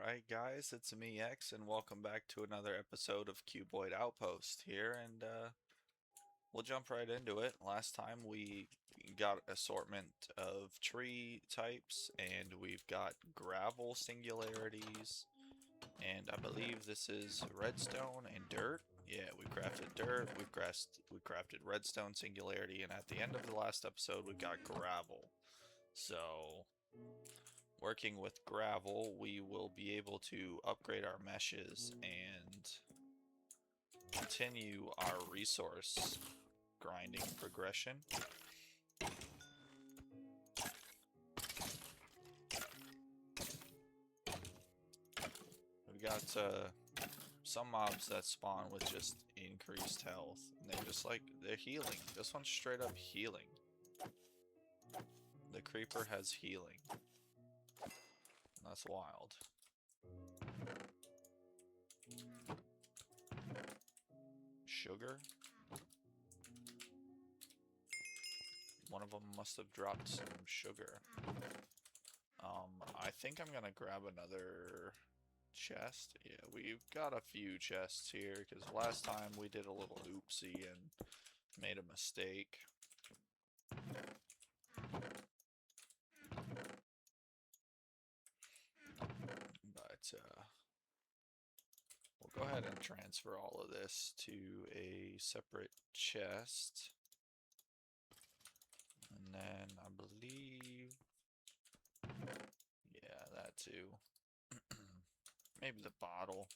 Alright guys, it's me X and welcome back to another episode of Cuboid Outpost here and we'll jump right into it. Last time we got assortment of tree types and we've got gravel singularities and I believe this is redstone and dirt. Yeah, we crafted dirt, we crafted redstone singularity, and at the end of the last episode we got gravel. So working with gravel, we will be able to upgrade our meshes and continue our resource grinding progression. We've got some mobs that spawn with just increased health, and they're healing. This one's straight up healing. The creeper has healing. That's wild. Sugar? One of them must have dropped some sugar. I think I'm gonna grab another chest. Yeah, we've got a few chests here, because last time we did a little oopsie and made a mistake. But, we'll go ahead and transfer all of this to a separate chest. And then I believe, yeah, that too. Maybe the bottle.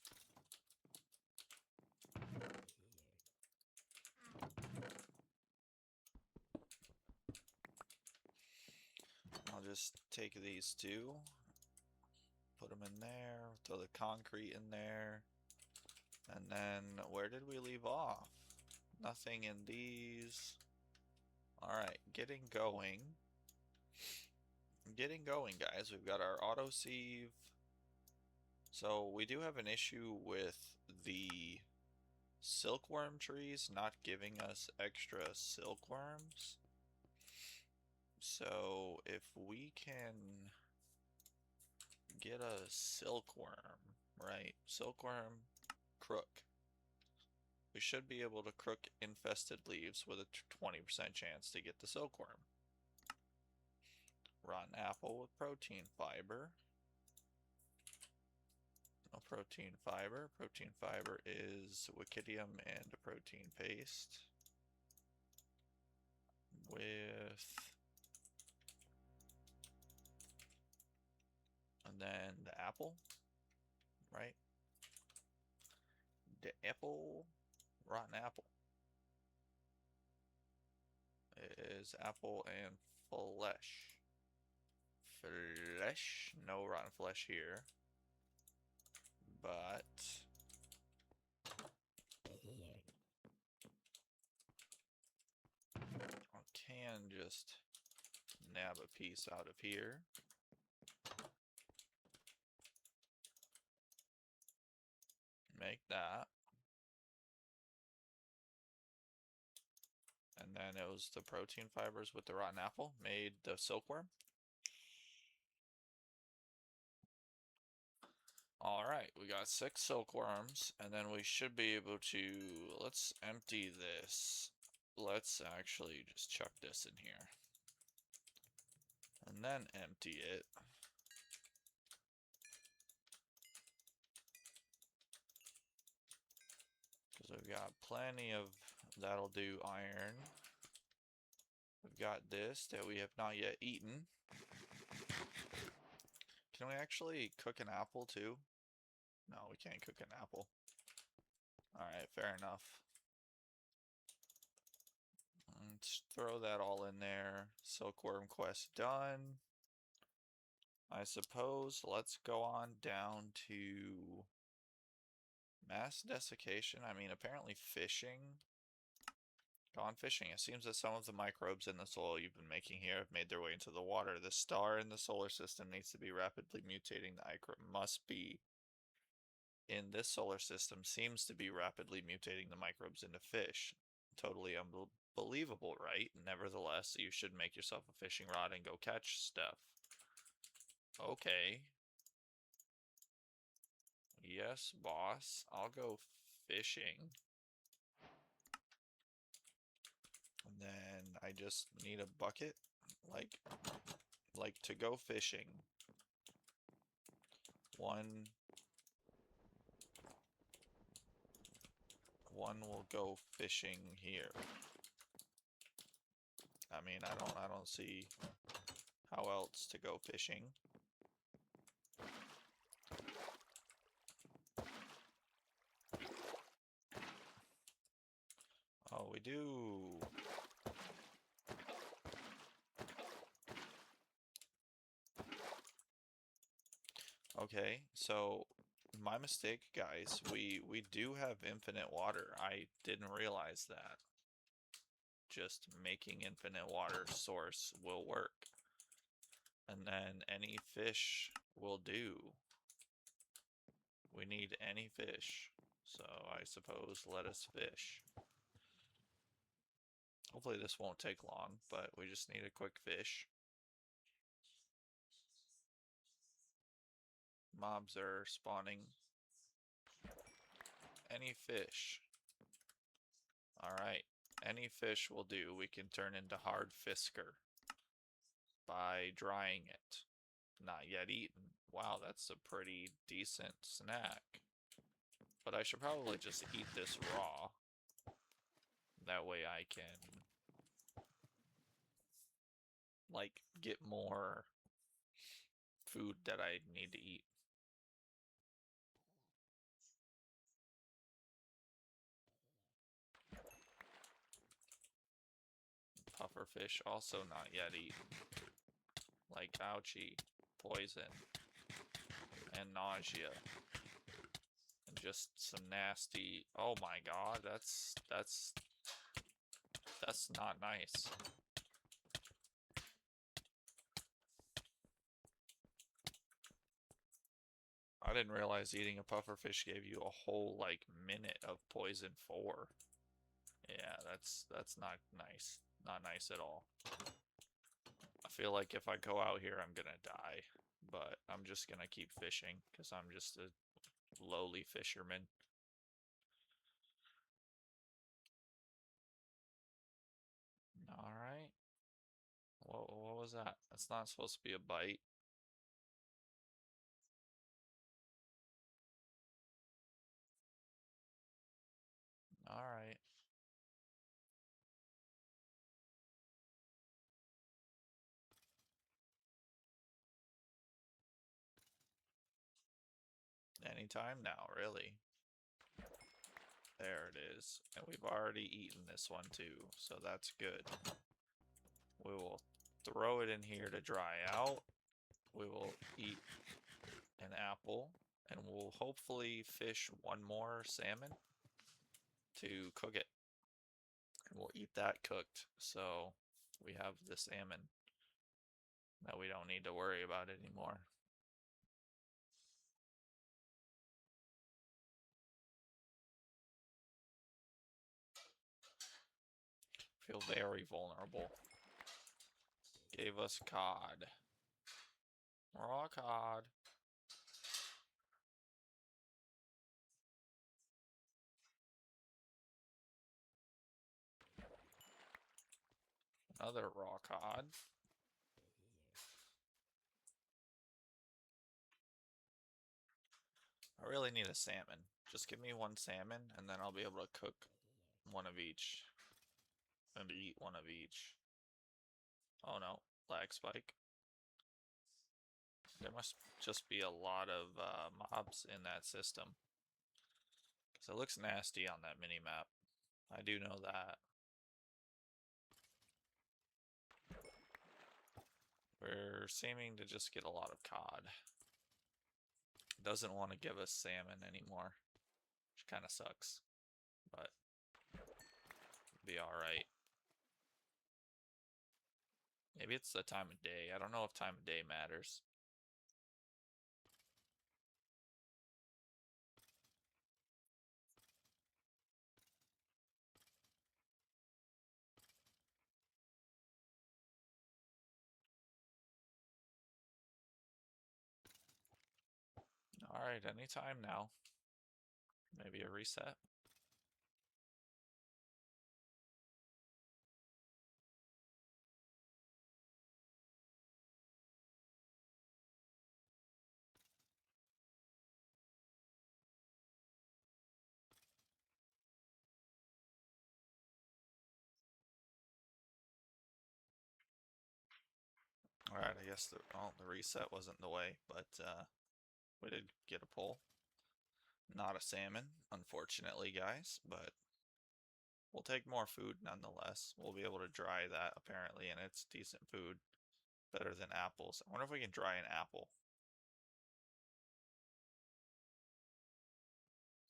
I'll just take these two, put them in there, throw the concrete in there, and then where did we leave off? Nothing in these. Alright, getting going. Getting going, guys. We've got our auto sieve. So we do have an issue with the silkworm trees not giving us extra silkworms. So if we can get a silkworm, right? Silkworm crook. We should be able to crook infested leaves with a 20% chance to get the silkworm. Rotten apple with protein fiber. No protein fiber. Protein fiber is wickidium and a protein paste. With... and then the apple, right? The apple, rotten apple. It is apple and flesh. Flesh, no rotten flesh here. But I can just nab a piece out of here. Make that. And then it was the protein fibers with the rotten apple made the silkworm. Alright, we got 6 silkworms, and then we should be able to... let's empty this. Let's actually just chuck this in here. And then empty it. Because we've got plenty of... that'll do iron. We've got this that we have not yet eaten. Can we actually cook an apple too? No, we can't cook an apple. Alright, fair enough. Let's throw that all in there. Silkworm quest done. I suppose let's go on down to mass desiccation. I mean, apparently fishing. Gone fishing. It seems that some of the microbes in the soil you've been making here have made their way into the water. The star in the solar system needs to be rapidly mutating. The must be in this solar system seems to be rapidly mutating the microbes into fish. Totally unbelievable, right? Nevertheless, you should make yourself a fishing rod and go catch stuff. Okay. Yes, boss. I'll go fishing. And then I just need a bucket, like to go fishing. One will go fishing here. I mean, I don't see how else to go fishing. Oh, we do. Okay, so my mistake, guys. We do have infinite water. I didn't realize that. Just making infinite water source will work. And then any fish will do. We need any fish. So I suppose let us fish. Hopefully this won't take long, but we just need a quick fish. Mobs are spawning. Any fish. Alright, any fish will do. We can turn into hard fisker by drying it. Not yet eaten. Wow, that's a pretty decent snack. But I should probably just eat this raw. That way I can, like, get more food that I need to eat. Pufferfish also not yet eaten. Like ouchie, poison, and nausea. And just some nasty, oh my god, that's not nice. I didn't realize eating a pufferfish gave you a whole, like, minute of poison 4. Yeah, that's not nice. Not nice at all. I feel like if I go out here, I'm gonna die. But I'm just gonna keep fishing, because I'm just a lowly fisherman. Alright. What was that? That's not supposed to be a bite. Alright. Anytime now, really. There it is. And we've already eaten this one too, so that's good. We will throw it in here to dry out. We will eat an apple, and we'll hopefully fish one more salmon to cook it. And we'll eat that cooked, so we have the salmon. That we don't need to worry about it anymore. Feel very vulnerable. Gave us cod. Raw cod. Another raw cod. I really need a salmon. Just give me one salmon, and then I'll be able to cook one of each. And eat one of each. Oh no, lag spike. There must just be a lot of mobs in that system. Because it looks nasty on that mini-map. I do know that. We're seeming to just get a lot of cod. It doesn't want to give us salmon anymore. Which kind of sucks. But be alright. Maybe it's the time of day. I don't know if time of day matters. Alright, anytime now. Maybe a reset. Alright, I guess the reset wasn't the way, but we did get a pull. Not a salmon, unfortunately, guys, but we'll take more food nonetheless. We'll be able to dry that, apparently, and it's decent food. Better than apples. I wonder if we can dry an apple.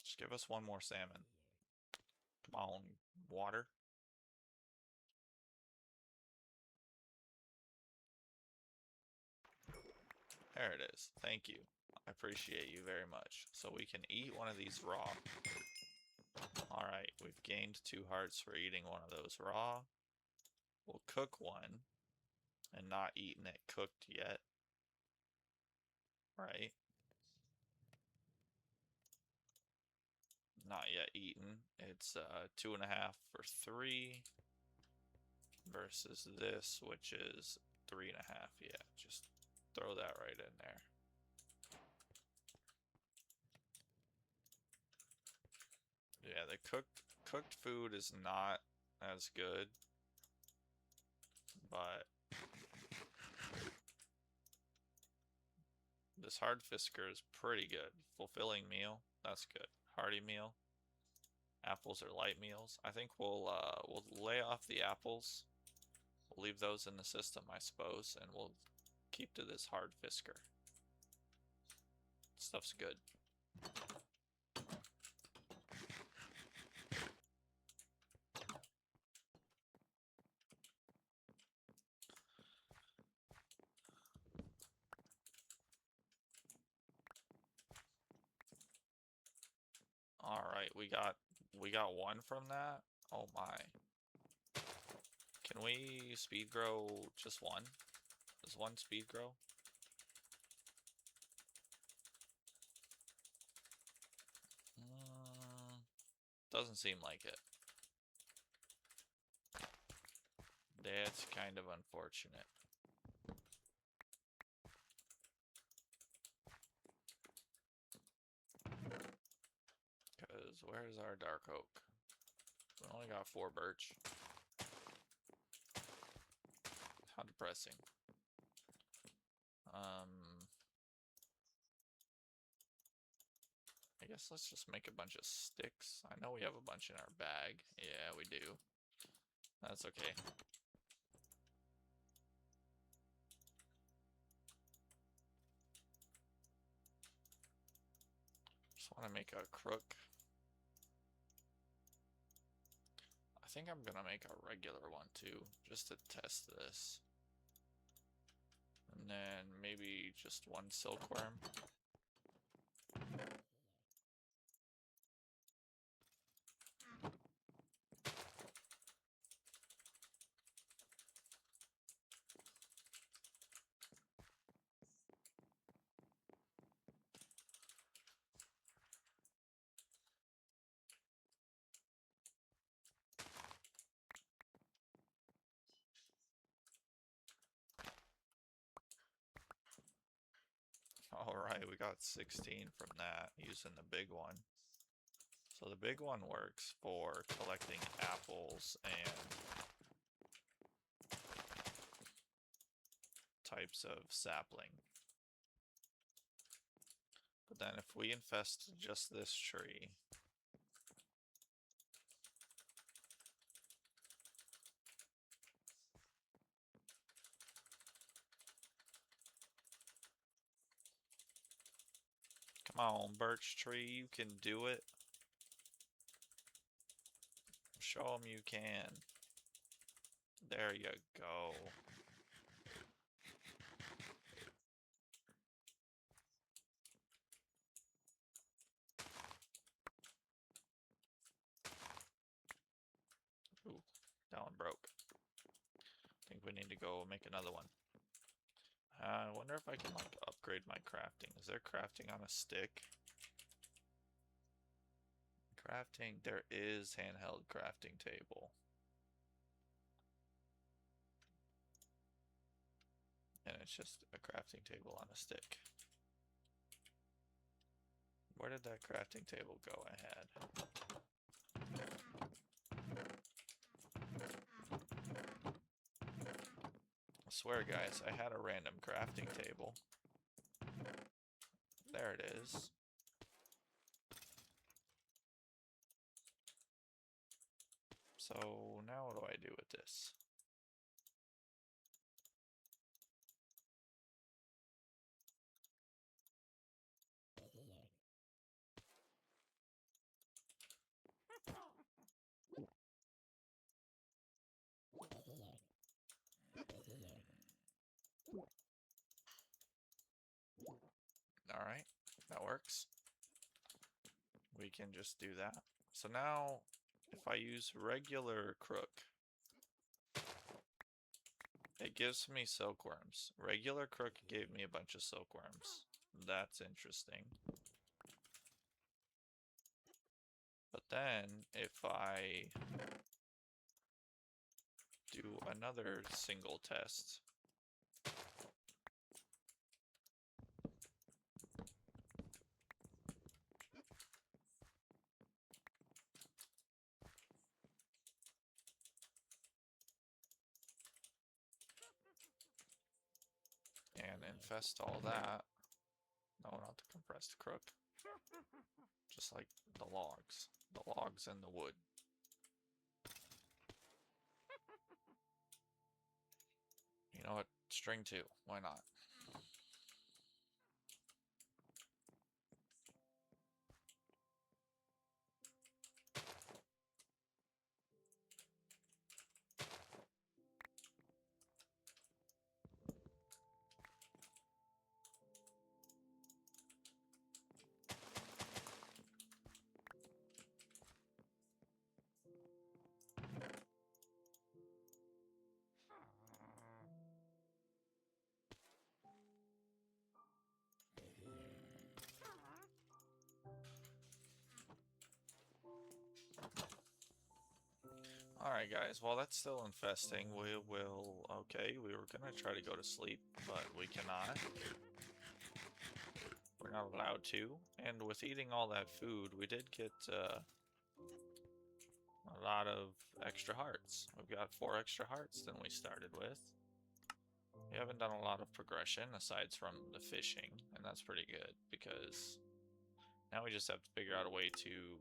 Just give us one more salmon. Come on, water. There it is. Thank you. I appreciate you very much. So we can eat one of these raw. Alright, we've gained 2 hearts for eating one of those raw. We'll cook one and not eaten it cooked yet. Right? Not yet eaten. It's 2.5 for 3 versus this, which is 3.5. Yeah, just throw that right in there. Yeah, the cooked food is not as good, but this hard fisker is pretty good. Fulfilling meal, that's good. Hearty meal. Apples are light meals. I think we'll lay off the apples. We'll leave those in the system, I suppose, and we'll keep to this hard fisker. Stuff's good. Alright, we got one from that. Oh my. Can we speed grow just one? Does one speed grow? Doesn't seem like it. That's kind of unfortunate. Because where's our dark oak? We only got 4 birch. How depressing. I guess let's just make a bunch of sticks. I know we have a bunch in our bag. Yeah, we do. That's okay. Just want to make a crook. I think I'm gonna make a regular one too, just to test this. And then maybe just one silkworm. Alright, we got 16 from that using the big one. So the big one works for collecting apples and types of sapling. But then if we infest just this tree, come on, birch tree, you can do it. Show them you can. There you go. Ooh, that one broke. I think we need to go make another one. I wonder if I can like upgrade my crafting. Is there crafting on a stick? Crafting, there is handheld crafting table. And it's just a crafting table on a stick. Where did that crafting table go I had? I swear guys, I had a random crafting table. There it is. So now what do I do with this? Alright, that works. We can just do that. So now, if I use regular crook, it gives me silkworms. Regular crook gave me a bunch of silkworms. That's interesting. But then, if I do another single test, and infest all that. No, not the compressed crook. Just like the logs. The logs and the wood. You know what? String 2. Why not? Alright guys, while that's still infesting, we will... Okay, we were gonna try to go to sleep, but we cannot. We're not allowed to. And with eating all that food, we did get a lot of extra hearts. We've got 4 extra hearts than we started with. We haven't done a lot of progression aside from the fishing, and that's pretty good because now we just have to figure out a way to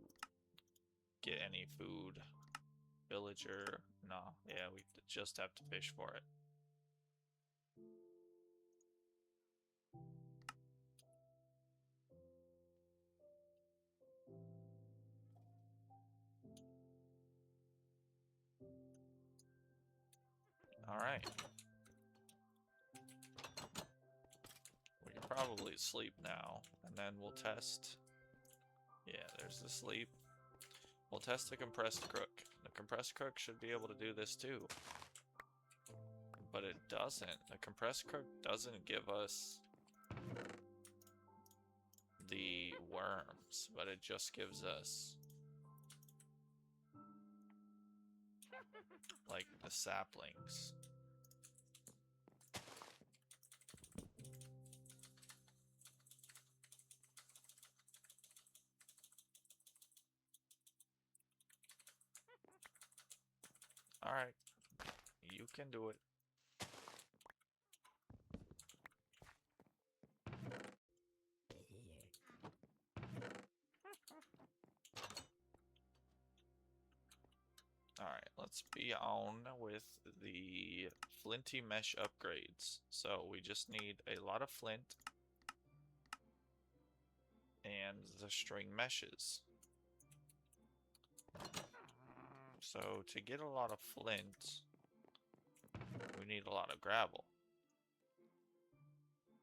get any food. Villager, no, yeah, we just have to fish for it. Alright. We can probably sleep now, and then we'll test. Yeah, there's the sleep. We'll test the compressed crook. The compressed crook should be able to do this too. But it doesn't. The compressed crook doesn't give us the worms, but it just gives us like the saplings. Alright. You can do it. Alright, let's be on with the flinty mesh upgrades. So we just need a lot of flint and the string meshes. So to get a lot of flint, we need a lot of gravel.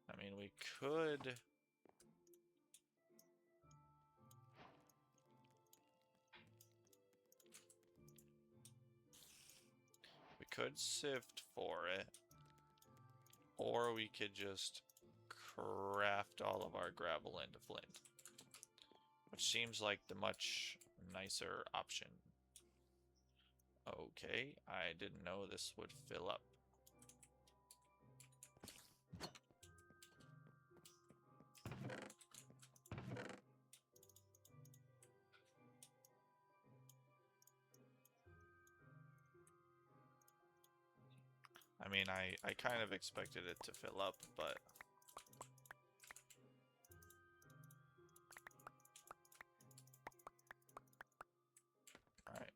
I mean, we could... We could sift for it. Or we could just craft all of our gravel into flint, which seems like the much nicer option. Okay, I didn't know this would fill up. I mean, I kind of expected it to fill up, but... Alright.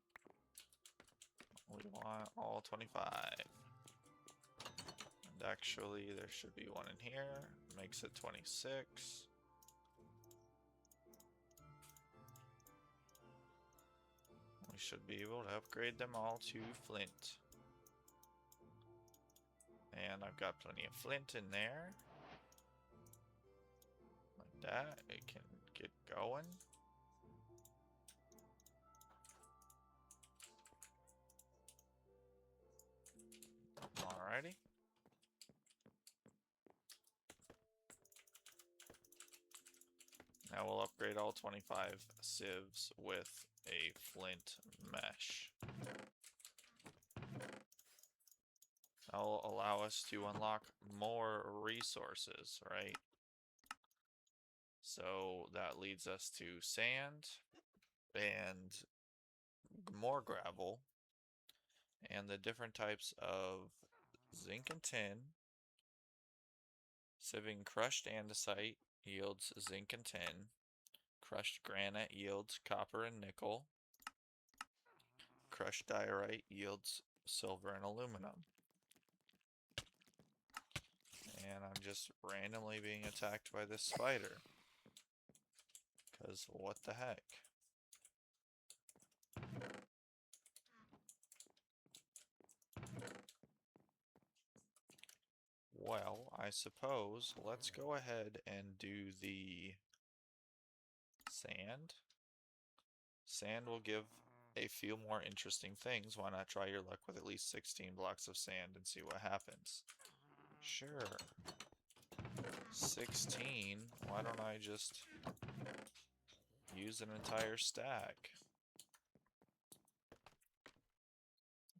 We want all 25. And actually, there should be one in here. Makes it 26. We should be able to upgrade them all to flint. And I've got plenty of flint in there. Like that. It can get going. Alrighty. Now we'll upgrade all 25 sieves with a flint mesh. That'll allow us to unlock more resources, right? So that leads us to sand and more gravel and the different types of zinc and tin. Sieving crushed andesite yields zinc and tin. Crushed granite yields copper and nickel. Crushed diorite yields silver and aluminum. And I'm just randomly being attacked by this spider. Because what the heck? Well, I suppose let's go ahead and do the sand. Sand will give a few more interesting things. Why not try your luck with at least 16 blocks of sand and see what happens? Sure. 16? Why don't I just use an entire stack?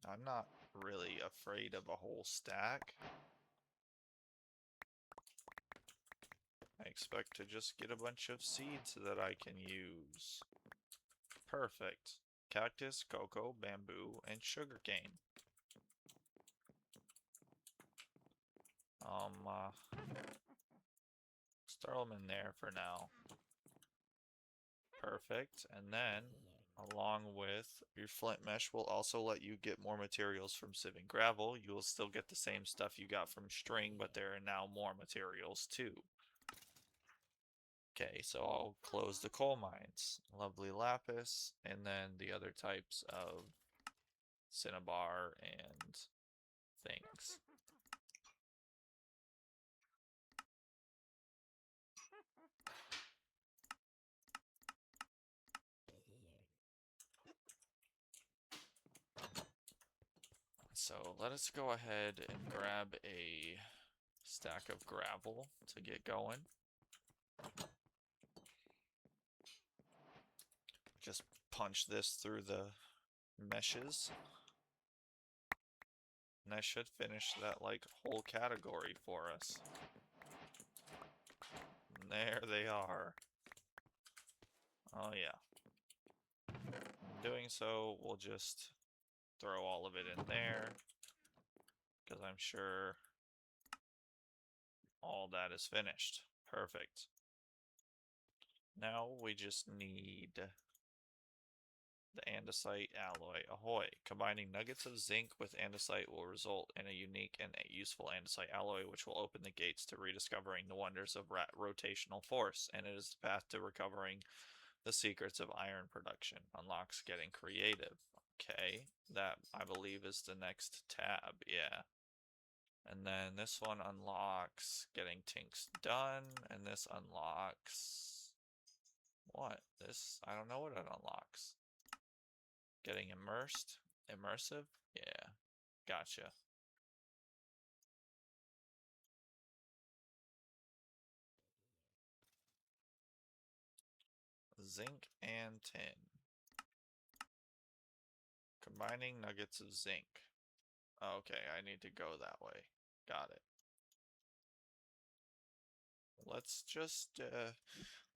I'm not really afraid of a whole stack. I expect to just get a bunch of seeds that I can use. Perfect. Cactus, cocoa, bamboo, and sugarcane. Let's throw them in there for now. Perfect. And then, along with your flint mesh will also let you get more materials from sieving gravel. You will still get the same stuff you got from string, but there are now more materials too. Okay, so I'll close the coal mines. Lovely lapis, and then the other types of cinnabar and things. So let us go ahead and grab a stack of gravel to get going. Just punch this through the meshes. And I should finish that like whole category for us. And there they are. Oh yeah. In doing so, we'll just throw all of it in there. Because I'm sure all that is finished. Perfect. Now we just need the andesite alloy. Ahoy! Combining nuggets of zinc with andesite will result in a unique and useful andesite alloy, which will open the gates to rediscovering the wonders of rotational force, and it is the path to recovering the secrets of iron production. Unlocks getting creative. Okay, that I believe is the next tab, yeah. And then this one unlocks getting tinks done, and this unlocks... What? This? I don't know what it unlocks. Getting immersed? Immersive? Yeah. Gotcha. zinc and tin. Combining nuggets of zinc. Okay, I need to go that way. Got it. Let's just,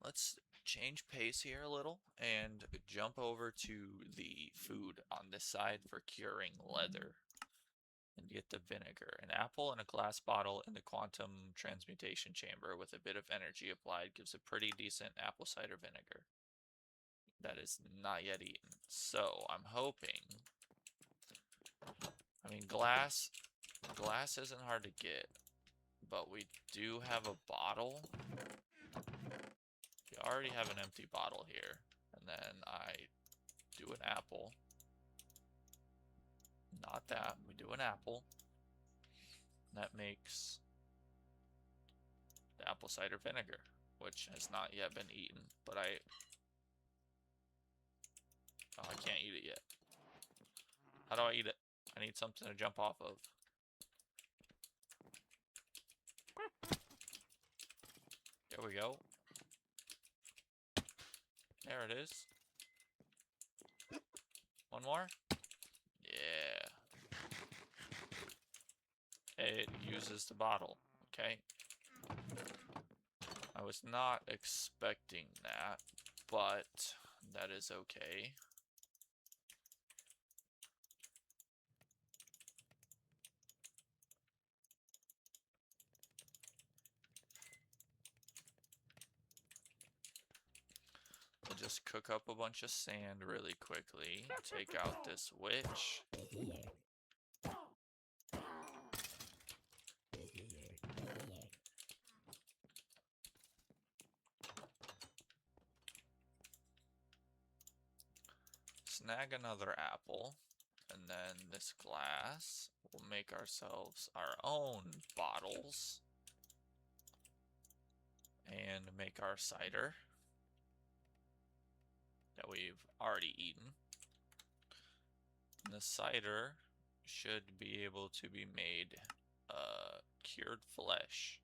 let's change pace here a little and jump over to the food on this side for curing leather. And get the vinegar. An apple in a glass bottle in the quantum transmutation chamber with a bit of energy applied gives a pretty decent apple cider vinegar. That is not yet eaten. So I'm hoping. I mean, glass isn't hard to get, but we do have a bottle. We already have an empty bottle here, and then I do an apple. Not that. We do an apple. That makes the apple cider vinegar, which has not yet been eaten, but oh, I can't eat it yet. How do I eat it? I need something to jump off of. There we go. There it is. One more? Yeah. It uses the bottle. Okay. I was not expecting that, but that is okay. We'll just cook up a bunch of sand really quickly. Take out this witch. Snag another apple. And then this glass. We'll make ourselves our own bottles. And make our cider that we've already eaten. And the cider should be able to be made cured flesh.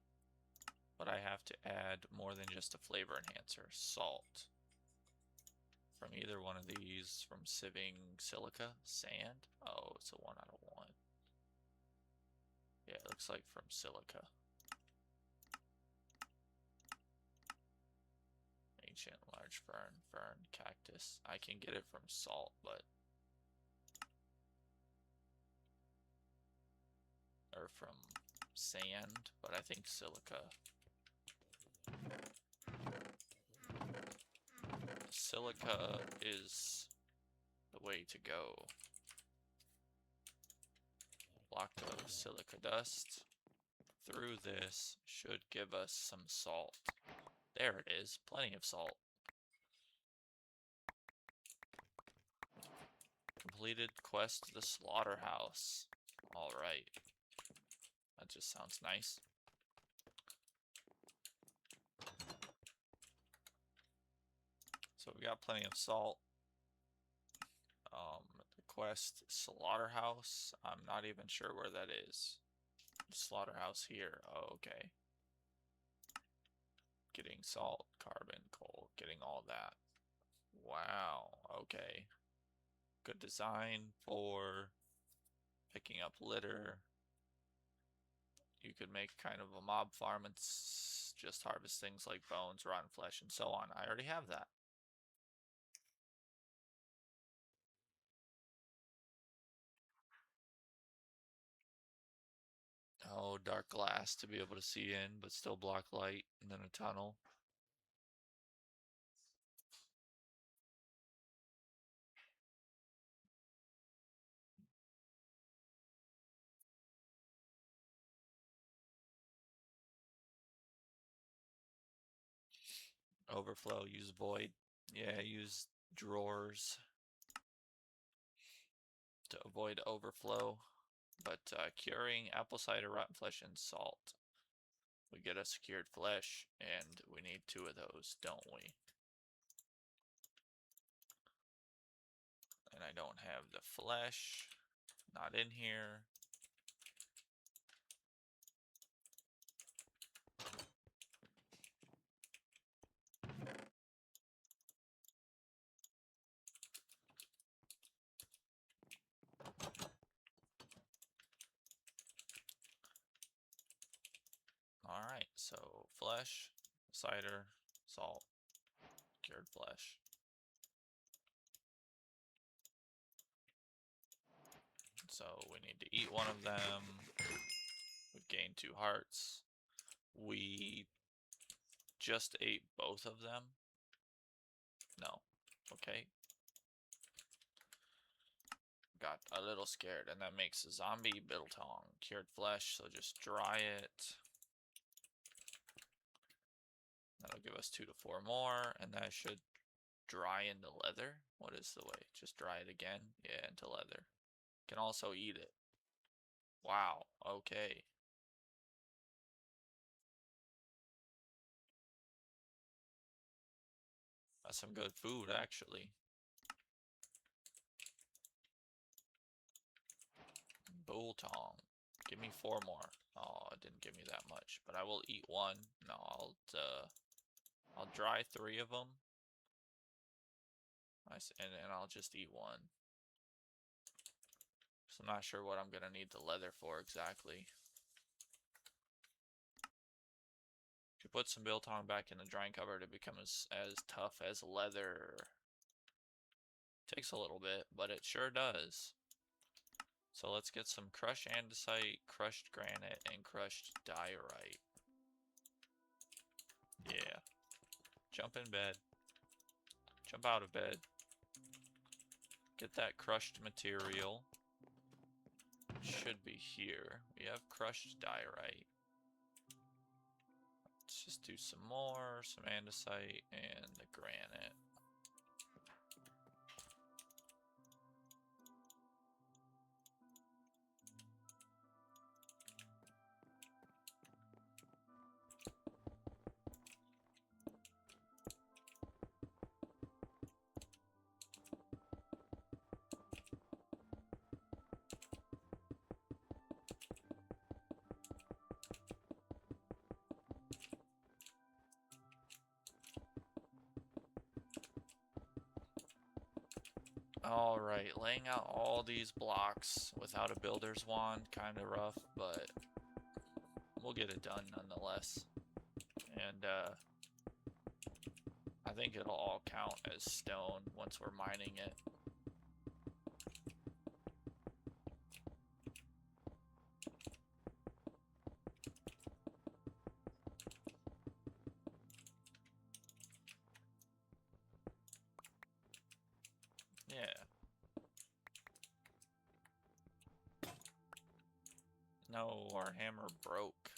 But I have to add more than just a flavor enhancer. Salt. From either one of these. From sieving silica. Sand. Oh, it's a 1 out of 1. Yeah, it looks like from silica. Ancient large fern, cactus. I can get it from salt, but or from sand, but I think silica. Silica is the way to go. Block of silica dust through this should give us some salt. There it is, plenty of salt. Completed quest to the slaughterhouse. Alright. That just sounds nice. So we got plenty of salt. The quest slaughterhouse. I'm not even sure where that is. The slaughterhouse here. Oh, okay. Getting salt, carbon, coal, getting all that. Wow. Okay. Good design for picking up litter. You could make kind of a mob farm and just harvest things like bones, rotten flesh, and so on. I already have that. Oh, dark glass to be able to see in, but still block light, and then a tunnel. Overflow, use void. Yeah, use drawers to avoid overflow. But curing apple cider, rotten flesh, and salt. We get a secured flesh, and we need 2 of those, don't we? And I don't have the flesh. Not in here. so flesh, cider, salt, cured flesh. So we need to eat one of them. We've gained 2 hearts. We just ate both of them. No. Okay. Got a little scared, and that makes a zombie biltong. Cured flesh, so just dry it. That'll give us 2 to 4 more, and that should dry into leather. What is the way? Just dry it again? Yeah, into leather. Can also eat it. Wow, okay. That's some good food, actually. Biltong. Give me 4 more. Oh, it didn't give me that much, but I will eat 1. No, I'll dry 3 of them. And I'll just eat 1. So I'm not sure what I'm gonna need the leather for exactly. If you put some biltong back in the drying cupboard, it becomes as tough as leather. Takes a little bit, but it sure does. So let's get some crushed andesite, crushed granite, and crushed diorite. Yeah. Jump in bed. Jump out of bed. Get that crushed material. It should be here. We have crushed diorite. Let's just do some more, some andesite, and the granite. Alright, laying out all these blocks without a builder's wand, kind of rough, but we'll get it done nonetheless. And I think it'll all count as stone once we're mining it. Yeah. No, our hammer broke.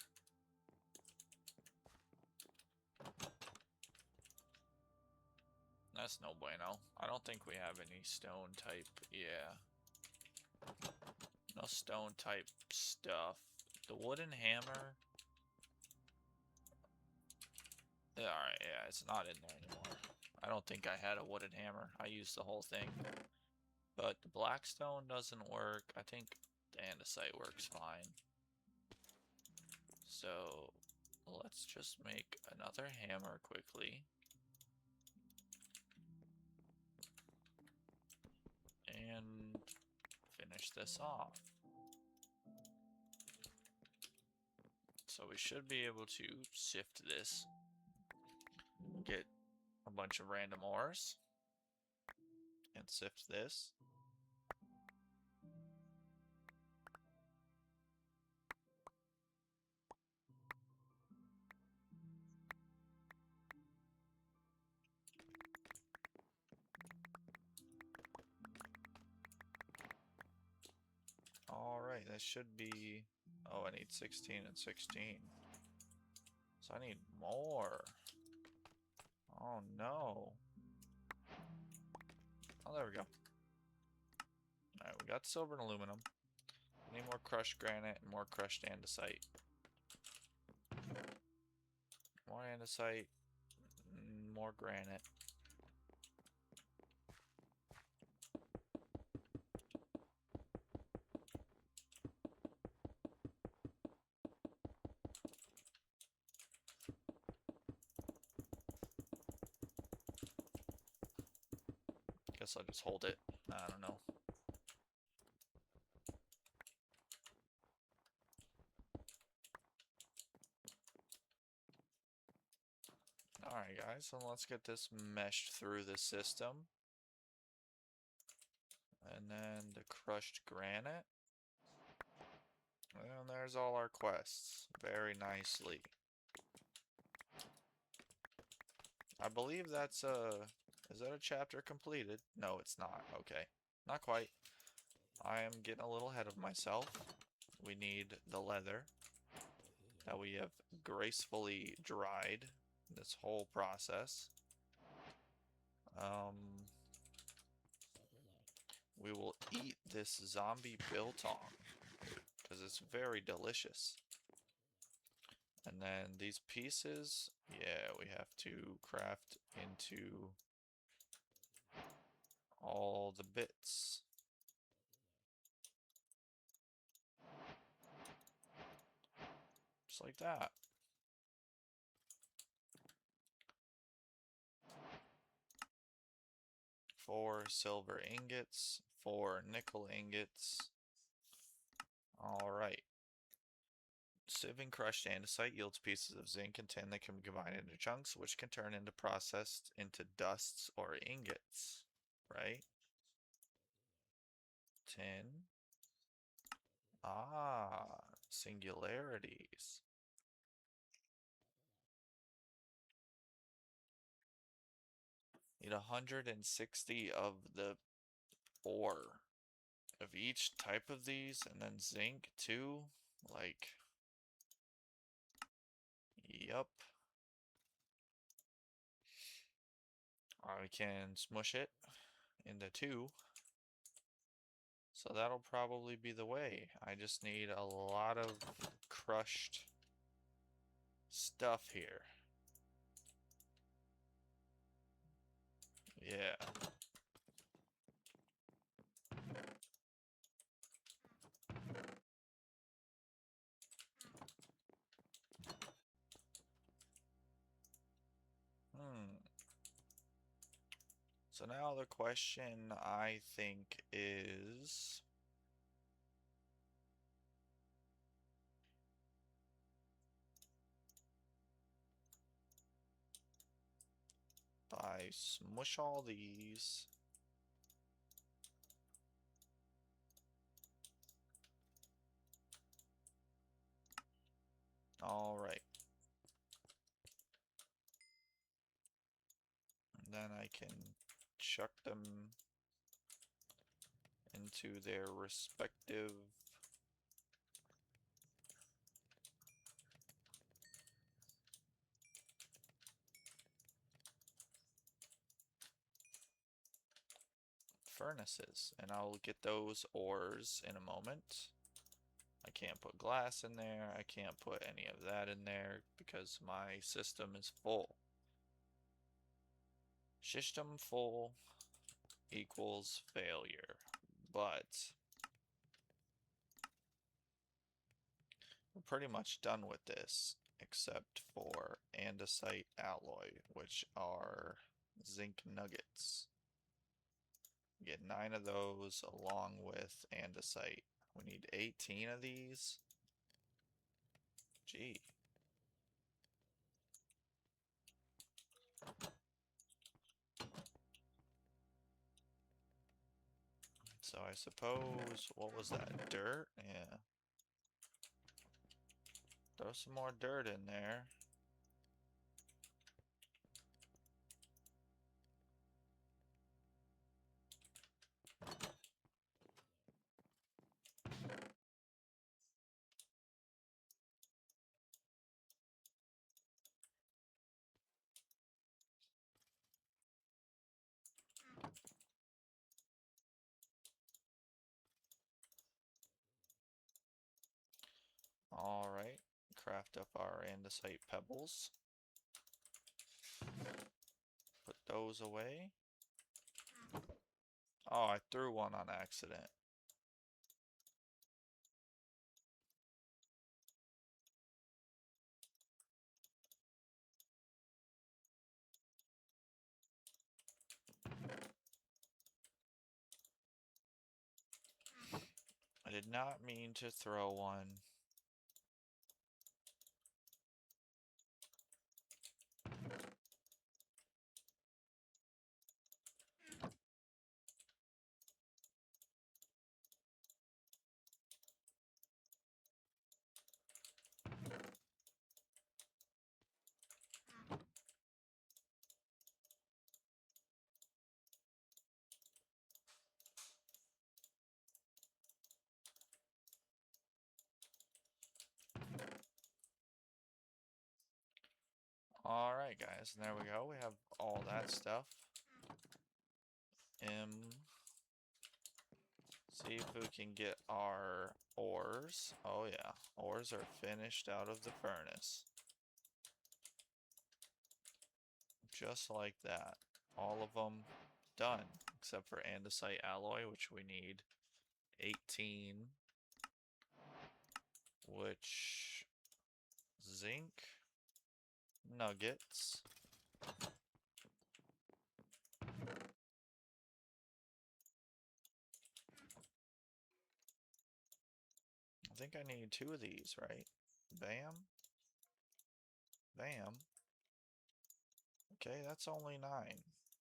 That's no bueno. I don't think we have any stone type. Yeah. No stone type stuff. The wooden hammer. Alright, yeah, it's not in there anymore. I don't think I had a wooden hammer. I used the whole thing. But the blackstone doesn't work. I think the andesite works fine. So let's just make another hammer quickly. And finish this off. So we should be able to sift this. Get a bunch of random ores. And sift this. Alright, that should be... Oh, I need 16 and 16. So I need more. Oh no. Oh, there we go. Alright, we got silver and aluminum. We need more crushed granite and more crushed andesite. More andesite, more granite. Guess I'll just hold it. I don't know. Alright guys, so let's get this meshed through the system. And then the crushed granite. And there's all our quests. Very nicely. I believe that's a... Is that a chapter completed? No, it's not. Okay. Not quite. I am getting a little ahead of myself. We need the leather that we have gracefully dried this whole process. We will eat this zombie biltong because it's very delicious. And then these pieces, yeah, we have to craft into all the bits. Just like that. 4 silver ingots, 4 nickel ingots. Alright. Sieving crushed andesite yields pieces of zinc and tin that can be combined into chunks, which can turn into processed into dusts or ingots. Right? Tin. Ah, singularities. Need 160 of the ore of each type of these, and then zinc too. Like, yup. I can smush it into 2. So that'll probably be the way. I just need a lot of crushed stuff here. Yeah. So now the question I think is... If I smush all these... Alright. And then I can chuck them into their respective furnaces, and I'll get those ores in a moment. I can't put glass in there, I can't put any of that in there because my system is full. System full equals failure, but we're pretty much done with this except for andesite alloy, which are zinc nuggets. Get 9 of those along with andesite. We need 18 of these. Gee. So I suppose, what was that, dirt? Yeah. Throw some more dirt in there. Alright, craft up our andesite pebbles. Put those away. Oh, I threw one on accident. I did not mean to throw one. Alright, guys, and there we go. We have all that stuff. See if we can get our ores. Oh yeah, ores are finished out of the furnace. Just like that. All of them done, except for andesite alloy, which we need 18, which zinc nuggets. I think I need 2 of these, right? Bam. Bam. Okay, that's only 9.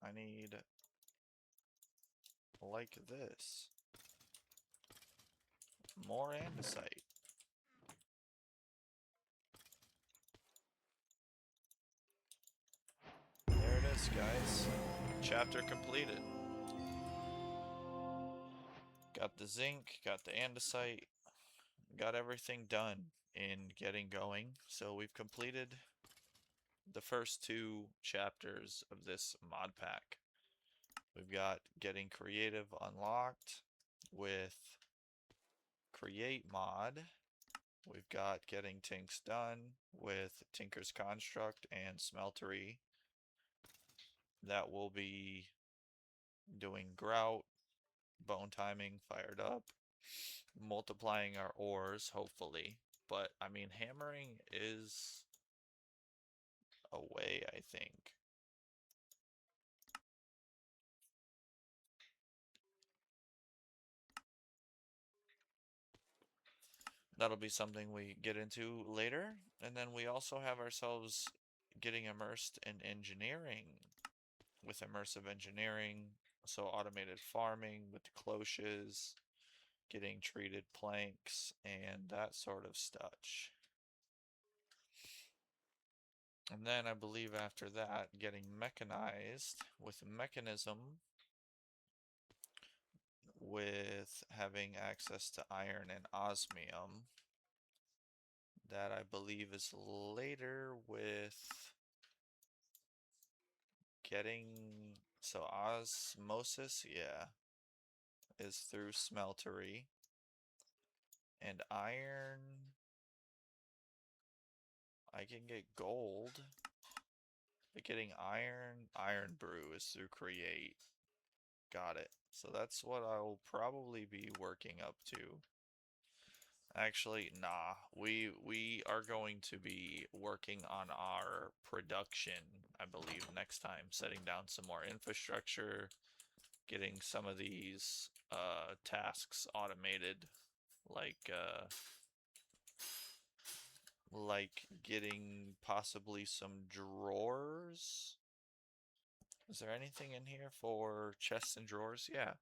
I need like this. More andesite. There it is, guys. Chapter completed. Got the zinc, got the andesite, got everything done in getting going. So we've completed the first 2 chapters of this mod pack. We've got getting creative unlocked with create mod. We've got getting tinks done with Tinker's Construct and Smeltery. That will be doing grout, bone timing fired up, multiplying our ores, hopefully. But, I mean, hammering is a way, I think. That'll be something we get into later. And then we also have ourselves getting immersed in engineering. With immersive engineering, so automated farming with cloches, getting treated planks, and that sort of stuff. And then I believe after that, getting mechanized with mechanism, with having access to iron and osmium. That I believe is later with getting, so osmosis, yeah, is through smeltery. And iron, I can get gold, but getting iron brew is through create. Got it. So that's what I'll probably be working up to. Actually, nah. We are going to be working on our production, I believe, next time. Setting down some more infrastructure, getting some of these tasks automated, like getting possibly some drawers. Is there anything in here for chests and drawers? Yeah.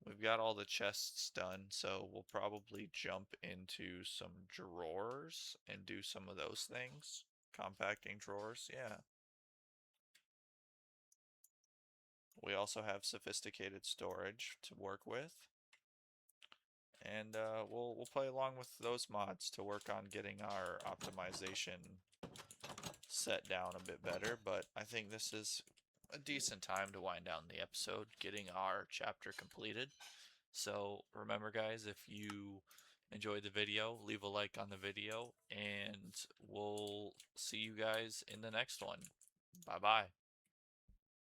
We've got all the chests done, so we'll probably jump into some drawers and do some of those things. Compacting drawers, yeah. We also have sophisticated storage to work with. And we'll play along with those mods to work on getting our optimization set down a bit better, but I think this is a decent time to wind down the episode, getting our chapter completed. So remember, guys, if you enjoyed the video, leave a like on the video, and we'll see you guys in the next one. Bye-bye.